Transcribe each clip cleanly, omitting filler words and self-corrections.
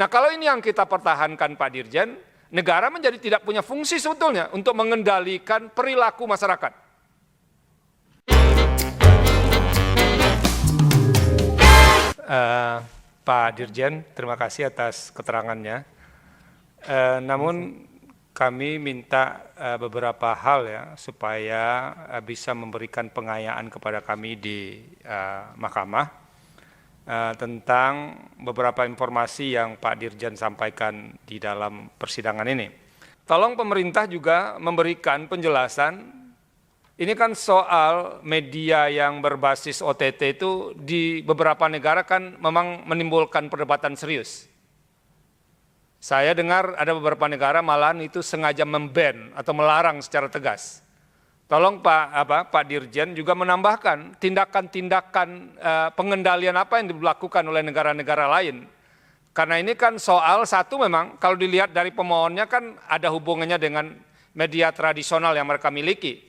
Nah, kalau ini yang kita pertahankan Pak Dirjen, negara menjadi tidak punya fungsi sebetulnya untuk mengendalikan perilaku masyarakat. Pak Dirjen, terima kasih atas keterangannya. Namun kami minta beberapa hal ya supaya bisa memberikan pengayaan kepada kami di mahkamah tentang beberapa informasi yang Pak Dirjen sampaikan di dalam persidangan ini. Tolong pemerintah juga memberikan penjelasan. Ini kan soal media yang berbasis OTT itu di beberapa negara kan memang menimbulkan perdebatan serius. Saya dengar ada beberapa negara malahan itu sengaja memban atau melarang secara tegas. Tolong Pak Dirjen juga menambahkan tindakan-tindakan pengendalian apa yang dilakukan oleh negara-negara lain. Karena ini kan soal satu memang kalau dilihat dari pemohonnya kan ada hubungannya dengan media tradisional yang mereka miliki.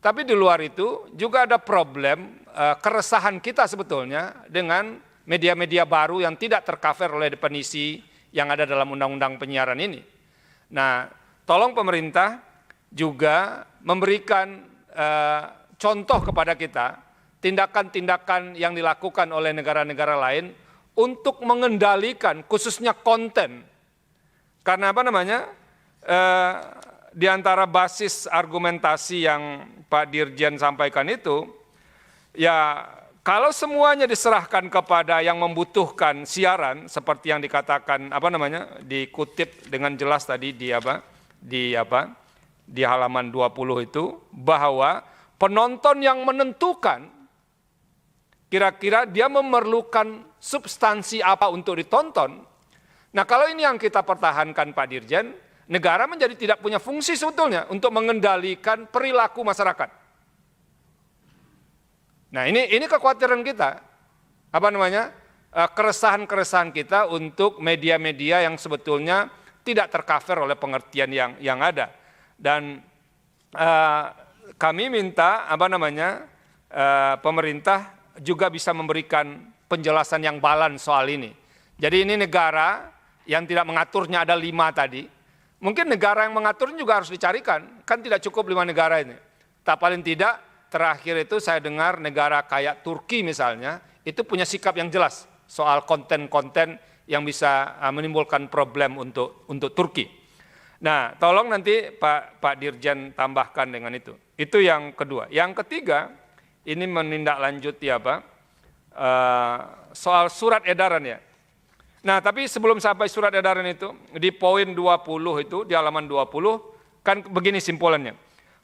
Tapi di luar itu juga ada problem keresahan kita sebetulnya dengan media-media baru yang tidak tercover oleh definisi yang ada dalam undang-undang penyiaran ini. Nah, tolong pemerintah juga memberikan contoh kepada kita, tindakan-tindakan yang dilakukan oleh negara-negara lain untuk mengendalikan khususnya konten. Karena apa namanya, di antara basis argumentasi yang Pak Dirjen sampaikan itu, ya kalau semuanya diserahkan kepada yang membutuhkan siaran, seperti yang dikatakan, dikutip dengan jelas tadi di halaman 20 itu, bahwa penonton yang menentukan kira-kira dia memerlukan substansi apa untuk ditonton. Nah, kalau ini yang kita pertahankan Pak Dirjen, negara menjadi tidak punya fungsi sebetulnya untuk mengendalikan perilaku masyarakat. Nah, ini kekhawatiran kita. Keresahan-keresahan kita untuk media-media yang sebetulnya tidak tercover oleh pengertian yang ada. Dan kami minta pemerintah juga bisa memberikan penjelasan yang balance soal ini. Jadi ini negara yang tidak mengaturnya ada 5 tadi. Mungkin negara yang mengaturnya juga harus dicarikan. Kan tidak cukup 5 negara ini. Tak paling tidak terakhir itu saya dengar negara kayak Turki misalnya itu punya sikap yang jelas soal konten-konten yang bisa menimbulkan problem untuk Turki. Nah, tolong nanti Pak Dirjen tambahkan dengan itu. Itu yang kedua. Yang ketiga, ini menindaklanjuti soal surat edaran ya. Nah, tapi sebelum sampai surat edaran itu, di poin 20 itu, di halaman 20, kan begini simpulannya.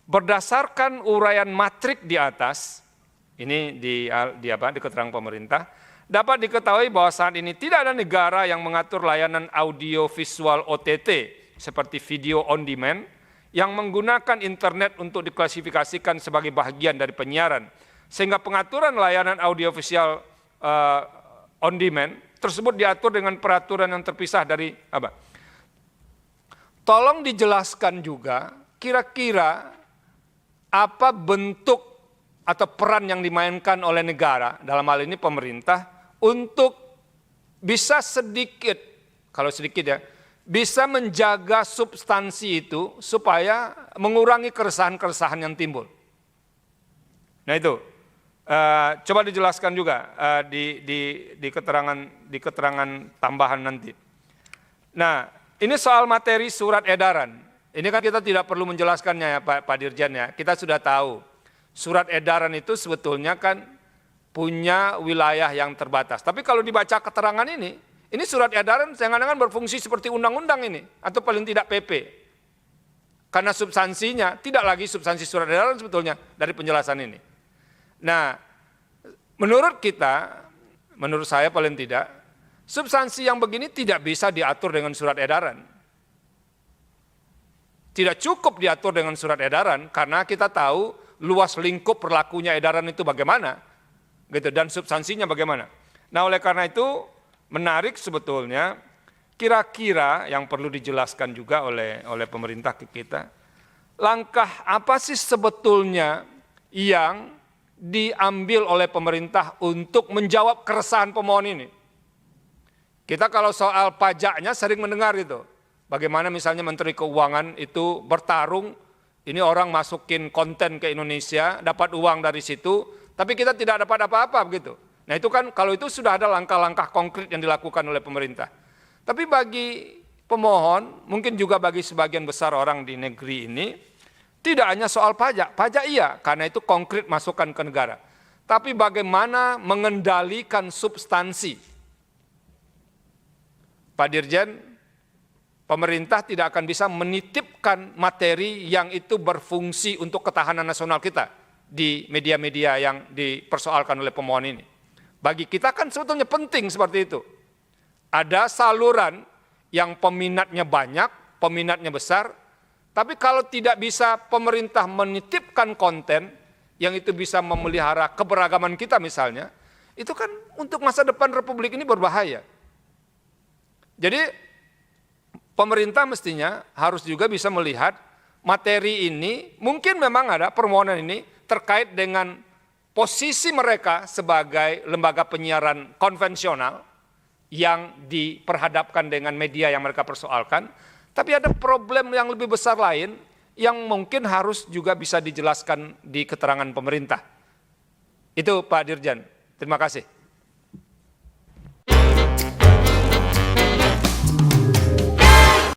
Berdasarkan uraian matrik di atas, ini di keterangan pemerintah, dapat diketahui bahwa saat ini tidak ada negara yang mengatur layanan audio visual OTT, seperti video on demand, yang menggunakan internet untuk diklasifikasikan sebagai bagian dari penyiaran. Sehingga pengaturan layanan audiovisual on demand tersebut diatur dengan peraturan yang terpisah dari apa? Tolong dijelaskan juga kira-kira apa bentuk atau peran yang dimainkan oleh negara, dalam hal ini pemerintah, untuk bisa sedikit, kalau sedikit ya, bisa menjaga substansi itu supaya mengurangi keresahan-keresahan yang timbul. Nah itu, coba dijelaskan juga di keterangan tambahan nanti. Nah, ini soal materi surat edaran. Ini kan kita tidak perlu menjelaskannya ya Pak Dirjen ya. Kita sudah tahu surat edaran itu sebetulnya kan punya wilayah yang terbatas. Tapi kalau dibaca keterangan ini surat edaran jangan-jangan berfungsi seperti undang-undang ini, atau paling tidak PP. Karena substansinya tidak lagi substansi surat edaran sebetulnya dari penjelasan ini. Nah, menurut saya paling tidak, substansi yang begini tidak bisa diatur dengan surat edaran. Tidak cukup diatur dengan surat edaran, karena kita tahu luas lingkup berlakunya edaran itu bagaimana, gitu, dan substansinya bagaimana. Nah, oleh karena itu, menarik sebetulnya, kira-kira yang perlu dijelaskan juga oleh pemerintah ke kita, langkah apa sih sebetulnya yang diambil oleh pemerintah untuk menjawab keresahan pemohon ini. Kita kalau soal pajaknya sering mendengar itu. Bagaimana misalnya Menteri Keuangan itu bertarung, ini orang masukin konten ke Indonesia, dapat uang dari situ, tapi kita tidak dapat apa-apa begitu. Nah itu kan kalau itu sudah ada langkah-langkah konkret yang dilakukan oleh pemerintah. Tapi bagi pemohon, mungkin juga bagi sebagian besar orang di negeri ini, tidak hanya soal pajak. Pajak iya, karena itu konkret masukan ke negara. Tapi bagaimana mengendalikan substansi. Pak Dirjen, pemerintah tidak akan bisa menitipkan materi yang itu berfungsi untuk ketahanan nasional kita di media-media yang dipersoalkan oleh pemohon ini. Bagi kita kan sebetulnya penting seperti itu. Ada saluran yang peminatnya banyak, peminatnya besar, tapi kalau tidak bisa pemerintah menitipkan konten yang itu bisa memelihara keberagaman kita misalnya, itu kan untuk masa depan Republik ini berbahaya. Jadi pemerintah mestinya harus juga bisa melihat materi ini, mungkin memang ada permohonan ini terkait dengan posisi mereka sebagai lembaga penyiaran konvensional yang diperhadapkan dengan media yang mereka persoalkan, tapi ada problem yang lebih besar lain yang mungkin harus juga bisa dijelaskan di keterangan pemerintah. Itu Pak Dirjen, terima kasih.